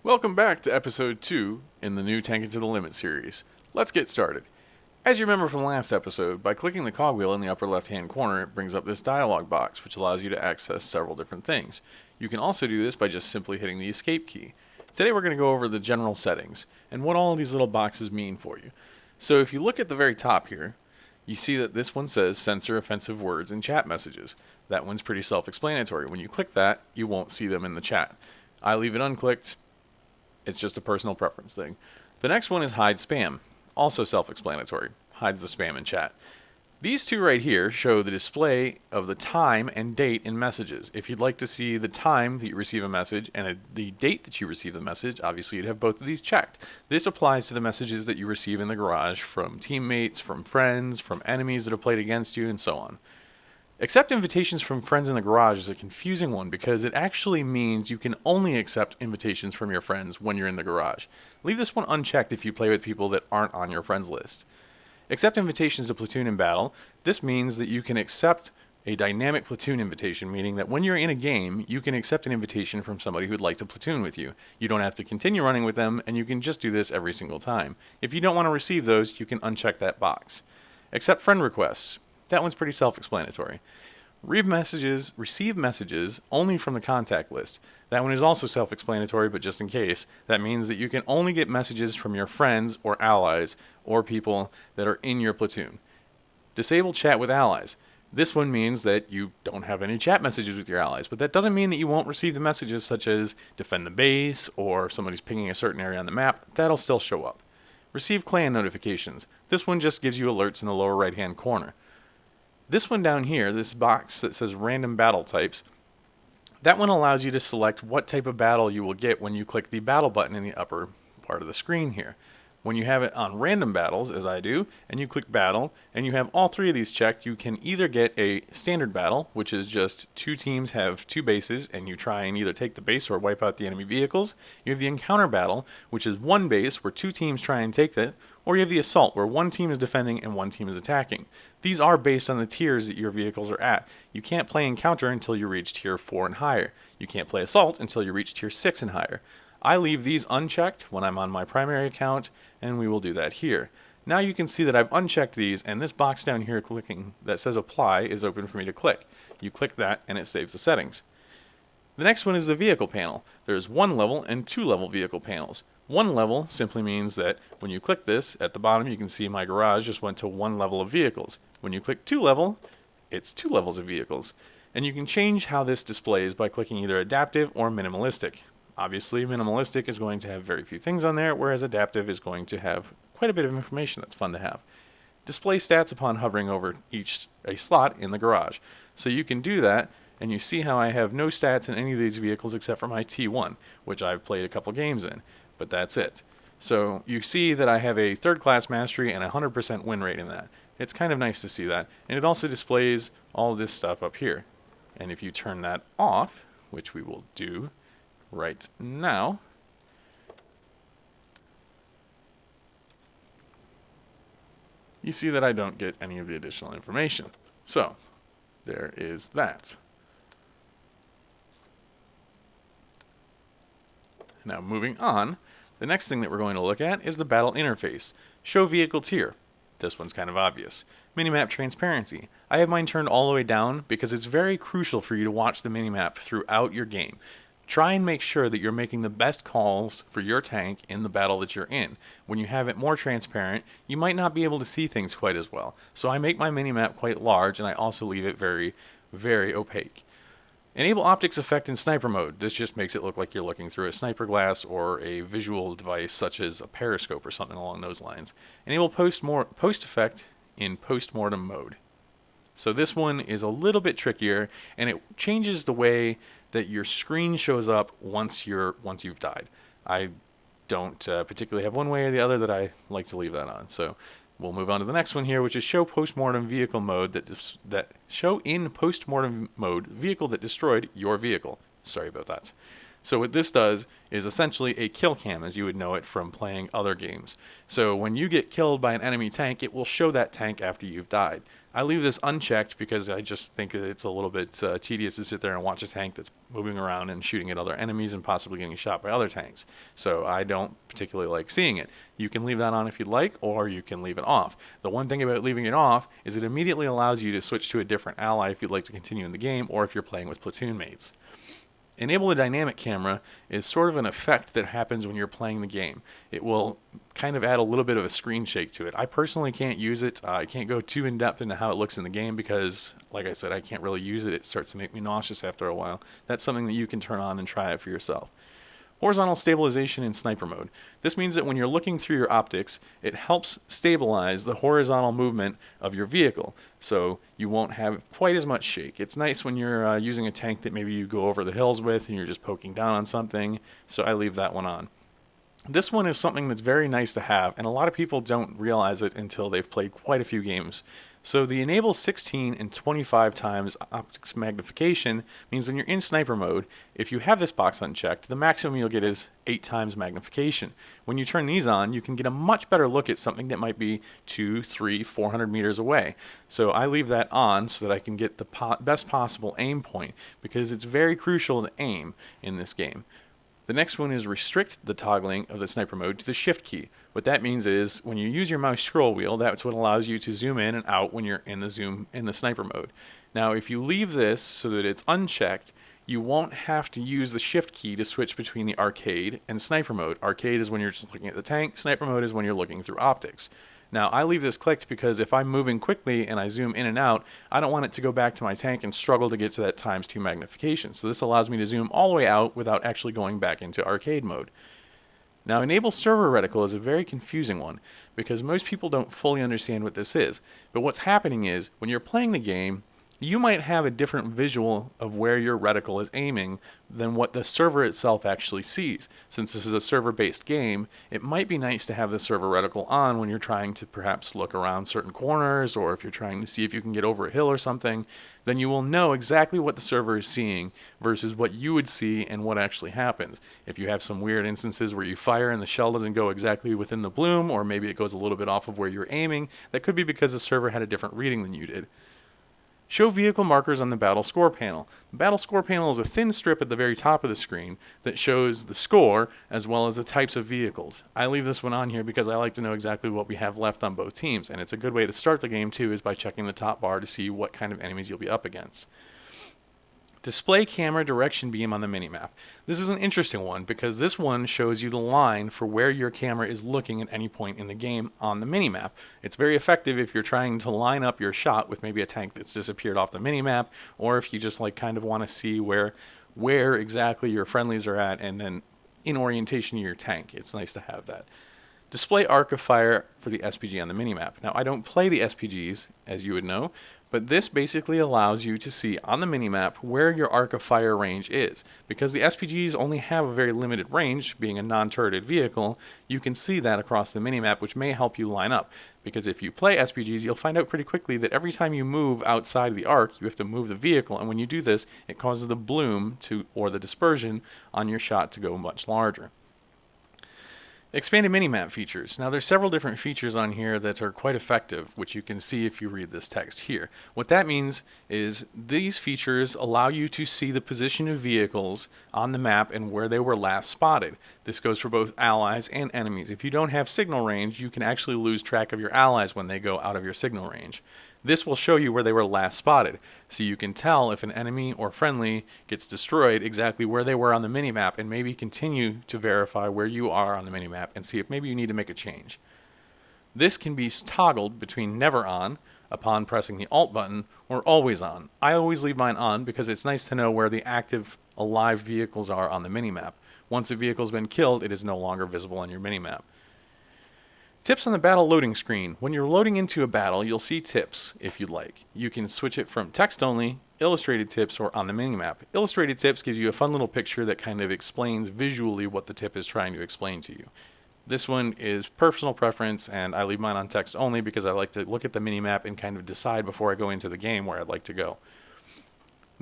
Welcome back to episode 2 in the new Tank It to the Limit series. Let's get started. As you remember from last episode, by clicking the cogwheel in the upper left hand corner, it brings up this dialog box, which allows you to access several different things. You can also do this by just simply hitting the escape key. Today we're going to go over the general settings, and what all of these little boxes mean for you. So if you look at the very top here, you see that this one says censor offensive words in chat messages. That one's pretty self-explanatory. When you click that, you won't see them in the chat. I leave it unclicked. It's just a personal preference thing. The next one is hide spam. Also self-explanatory. Hides the spam in chat. These two right here show the display of the time and date in messages. If you'd like to see the time that you receive a message and the date that you receive the message, obviously you'd have both of these checked. This applies to the messages that you receive in the garage from teammates, from friends, from enemies that have played against you, and so on. Accept invitations from friends in the garage is a confusing one because it actually means you can only accept invitations from your friends when you're in the garage. Leave this one unchecked if you play with people that aren't on your friends list. Accept invitations to platoon in battle. This means that you can accept a dynamic platoon invitation, meaning that when you're in a game, you can accept an invitation from somebody who'd like to platoon with you. You don't have to continue running with them, and you can just do this every single time. If you don't want to receive those, you can uncheck that box. Accept friend requests. That one's pretty self-explanatory. Receive messages only from the contact list. That one is also self-explanatory, but just in case, that means that you can only get messages from your friends or allies or people that are in your platoon. Disable chat with allies. This one means that you don't have any chat messages with your allies, but that doesn't mean that you won't receive the messages such as defend the base or if somebody's pinging a certain area on the map. That'll still show up. Receive clan notifications. This one just gives you alerts in the lower right-hand corner. This one down here, this box that says random battle types, that one allows you to select what type of battle you will get when you click the battle button in the upper part of the screen here. When you have it on random battles, as I do, and you click battle, and you have all three of these checked, you can either get a standard battle, which is just two teams have two bases, and you try and either take the base or wipe out the enemy vehicles. You have the encounter battle, which is one base where two teams try and take it, or you have the assault, where one team is defending and one team is attacking. These are based on the tiers that your vehicles are at. You can't play encounter until you reach tier 4 and higher. You can't play assault until you reach tier 6 and higher. I leave these unchecked when I'm on my primary account, and we will do that here. Now you can see that I've unchecked these, and this box down here clicking that says apply is open for me to click. You click that, and it saves the settings. The next one is the vehicle panel. There's 1 level and 2 level vehicle panels. 1 level simply means that when you click this, at the bottom you can see my garage just went to 1 level of vehicles. When you click 2 level, it's 2 levels of vehicles. And you can change how this displays by clicking either adaptive or minimalistic. Obviously, minimalistic is going to have very few things on there, whereas adaptive is going to have quite a bit of information that's fun to have. Display stats upon hovering over a slot in the garage. So you can do that, and you see how I have no stats in any of these vehicles except for my T1, which I've played a couple games in, but that's it. So you see that I have a 3rd class mastery and a 100% win rate in that. It's kind of nice to see that, and it also displays all of this stuff up here. And if you turn that off, which we will do right now, you see that I don't get any of the additional information. So there is that. Now moving on, the next thing that we're going to look at is the battle interface. Show vehicle tier. This one's kind of obvious. Minimap transparency. I have mine turned all the way down because it's very crucial for you to watch the minimap throughout your game. Try and make sure that you're making the best calls for your tank in the battle that you're in. When you have it more transparent, you might not be able to see things quite as well. So I make my minimap quite large, and I also leave it very, very opaque. Enable optics effect in sniper mode. This just makes it look like you're looking through a sniper glass or a visual device such as a periscope or something along those lines. Enable post effect in post-mortem mode. So this one is a little bit trickier, and it changes the way that your screen shows up once you've died. I don't particularly have one way or the other that I like to leave that on. So we'll move on to the next one here, which is show post-mortem vehicle mode that show in post-mortem mode vehicle that destroyed your vehicle. Sorry about that. So what this does is essentially a kill cam as you would know it from playing other games. So when you get killed by an enemy tank, it will show that tank after you've died. I leave this unchecked because I just think that it's a little bit tedious to sit there and watch a tank that's moving around and shooting at other enemies and possibly getting shot by other tanks. So I don't particularly like seeing it. You can leave that on if you'd like, or you can leave it off. The one thing about leaving it off is it immediately allows you to switch to a different ally if you'd like to continue in the game, or if you're playing with platoon mates. Enable a dynamic camera is sort of an effect that happens when you're playing the game. It will kind of add a little bit of a screen shake to it. I personally can't use it. I can't go too in depth into how it looks in the game because, like I said, I can't really use it. It starts to make me nauseous after a while. That's something that you can turn on and try it for yourself. Horizontal stabilization in sniper mode. This means that when you're looking through your optics, it helps stabilize the horizontal movement of your vehicle, so you won't have quite as much shake. It's nice when you're using a tank that maybe you go over the hills with and you're just poking down on something, so I leave that one on. This one is something that's very nice to have, and a lot of people don't realize it until they've played quite a few games. So the enable 16 and 25 times optics magnification means when you're in sniper mode, if you have this box unchecked, the maximum you'll get is 8 times magnification. When you turn these on, you can get a much better look at something that might be 2, 3, 400 meters away. So I leave that on so that I can get the best possible aim point, because it's very crucial to aim in this game. The next one is restrict the toggling of the sniper mode to the shift key. What that means is when you use your mouse scroll wheel, that's what allows you to zoom in and out when you're in the sniper mode. Now, if you leave this so that it's unchecked, you won't have to use the shift key to switch between the arcade and sniper mode. Arcade is when you're just looking at the tank, sniper mode is when you're looking through optics. Now, I leave this clicked because if I'm moving quickly and I zoom in and out, I don't want it to go back to my tank and struggle to get to that ×2 magnification. So this allows me to zoom all the way out without actually going back into arcade mode. Now, enable server reticle is a very confusing one because most people don't fully understand what this is. But what's happening is when you're playing the game, you might have a different visual of where your reticle is aiming than what the server itself actually sees. Since this is a server-based game, it might be nice to have the server reticle on when you're trying to perhaps look around certain corners, or if you're trying to see if you can get over a hill or something. Then you will know exactly what the server is seeing versus what you would see and what actually happens. If you have some weird instances where you fire and the shell doesn't go exactly within the bloom, or maybe it goes a little bit off of where you're aiming, that could be because the server had a different reading than you did. Show vehicle markers on the battle score panel. The battle score panel is a thin strip at the very top of the screen that shows the score as well as the types of vehicles. I leave this one on here because I like to know exactly what we have left on both teams, and it's a good way to start the game too is by checking the top bar to see what kind of enemies you'll be up against. Display camera direction beam on the minimap. This is an interesting one because this one shows you the line for where your camera is looking at any point in the game on the minimap. It's very effective if you're trying to line up your shot with maybe a tank that's disappeared off the minimap, or if you just kind of want to see where exactly your friendlies are at and then in orientation to your tank. It's nice to have that. Display arc of fire for the SPG on the minimap. Now, I don't play the SPGs, as you would know, but this basically allows you to see on the minimap where your arc of fire range is. Because the SPGs only have a very limited range, being a non-turreted vehicle, you can see that across the minimap, which may help you line up. Because if you play SPGs, you'll find out pretty quickly that every time you move outside of the arc, you have to move the vehicle, and when you do this, it causes the bloom or the dispersion on your shot to go much larger. Expanded minimap features. Now there's several different features on here that are quite effective, which you can see if you read this text here. What that means is these features allow you to see the position of vehicles on the map and where they were last spotted. This goes for both allies and enemies. If you don't have signal range, you can actually lose track of your allies when they go out of your signal range. This will show you where they were last spotted, so you can tell if an enemy or friendly gets destroyed exactly where they were on the minimap, and maybe continue to verify where you are on the minimap and see if maybe you need to make a change. This can be toggled between never on upon pressing the Alt button or always on. I always leave mine on because it's nice to know where the active alive vehicles are on the minimap. Once a vehicle's been killed, it is no longer visible on your minimap. Tips on the battle loading screen. When you're loading into a battle, you'll see tips if you'd like. You can switch it from text only, illustrated tips, or on the minimap. Illustrated tips gives you a fun little picture that kind of explains visually what the tip is trying to explain to you. This one is personal preference, and I leave mine on text only because I like to look at the minimap and kind of decide before I go into the game where I'd like to go.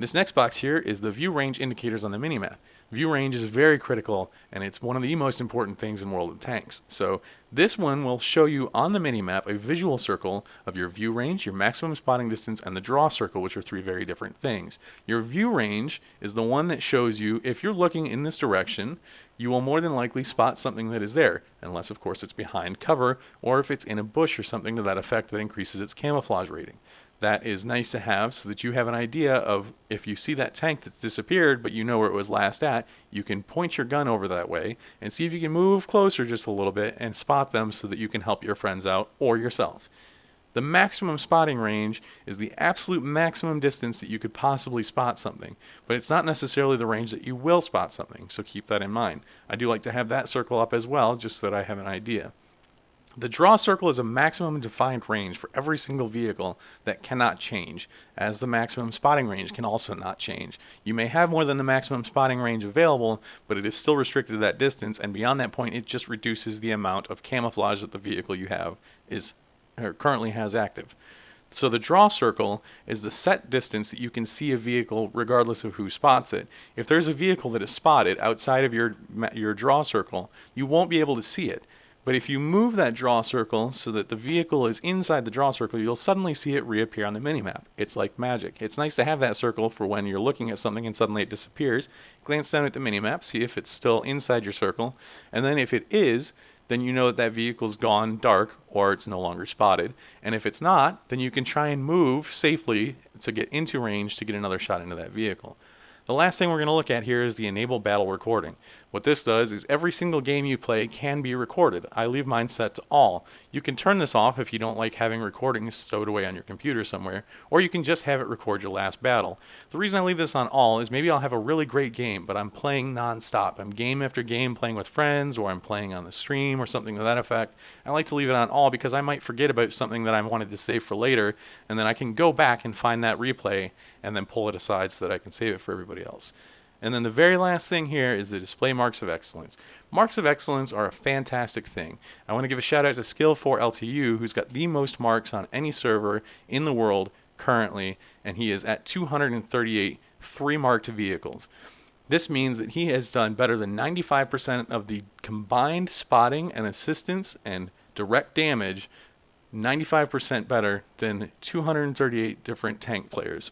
This next box here is the view range indicators on the minimap. View range is very critical, and it's one of the most important things in World of Tanks. So this one will show you on the minimap a visual circle of your view range, your maximum spotting distance, and the draw circle, which are three very different things. Your view range is the one that shows you if you're looking in this direction, you will more than likely spot something that is there, unless of course it's behind cover, or if it's in a bush or something to that effect that increases its camouflage rating. That is nice to have so that you have an idea of if you see that tank that's disappeared but you know where it was last at, you can point your gun over that way and see if you can move closer just a little bit and spot them so that you can help your friends out or yourself. The maximum spotting range is the absolute maximum distance that you could possibly spot something, but it's not necessarily the range that you will spot something, so keep that in mind. I do like to have that circle up as well just so that I have an idea. The draw circle is a maximum defined range for every single vehicle that cannot change, as the maximum spotting range can also not change. You may have more than the maximum spotting range available, but it is still restricted to that distance, and beyond that point it just reduces the amount of camouflage that the vehicle you have is or currently has active. So the draw circle is the set distance that you can see a vehicle regardless of who spots it. If there's a vehicle that is spotted outside of your draw circle, you won't be able to see it. But if you move that draw circle so that the vehicle is inside the draw circle, you'll suddenly see it reappear on the minimap. It's like magic. It's nice to have that circle for when you're looking at something and suddenly it disappears. Glance down at the minimap, see if it's still inside your circle, and then if it is, then you know that that vehicle's gone dark or it's no longer spotted. And if it's not, then you can try and move safely to get into range to get another shot into that vehicle. The last thing we're going to look at here is the Enable Battle Recording. What this does is every single game you play can be recorded. I leave mine set to all. You can turn this off if you don't like having recordings stowed away on your computer somewhere, or you can just have it record your last battle. The reason I leave this on all is maybe I'll have a really great game, but I'm playing non-stop. I'm game after game playing with friends, or I'm playing on the stream or something to that effect. I like to leave it on all because I might forget about something that I wanted to save for later, and then I can go back and find that replay and then pull it aside so that I can save it for everybody else. And then the very last thing here is the display marks of excellence. Marks of excellence are a fantastic thing. I want to give a shout out to Skill4LTU, who's got the most marks on any server in the world currently, and he is at 238 3-marked vehicles. This means that he has done better than 95% of the combined spotting and assistance and direct damage, 95% better than 238 different tank players.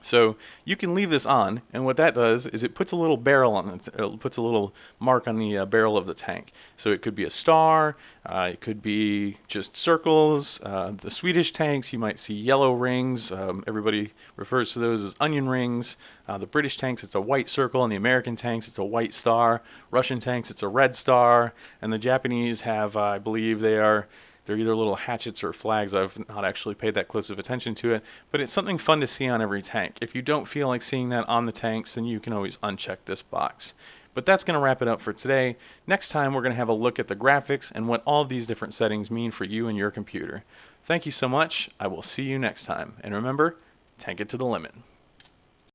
So you can leave this on, and what that does is it puts a little barrel on it. It puts a little mark on the barrel of the tank. So it could be a star, it could be just circles. The Swedish tanks, you might see yellow rings. Everybody refers to those as onion rings. The British tanks, it's a white circle, and the American tanks, it's a white star. Russian tanks, it's a red star, and the Japanese have, I believe they're either little hatchets or flags. I've not actually paid that close of attention to it, but it's something fun to see on every tank. If you don't feel like seeing that on the tanks, then you can always uncheck this box. But that's going to wrap it up for today. Next time, we're going to have a look at the graphics and what all of these different settings mean for you and your computer. Thank you so much. I will see you next time. And remember, tank it to the limit.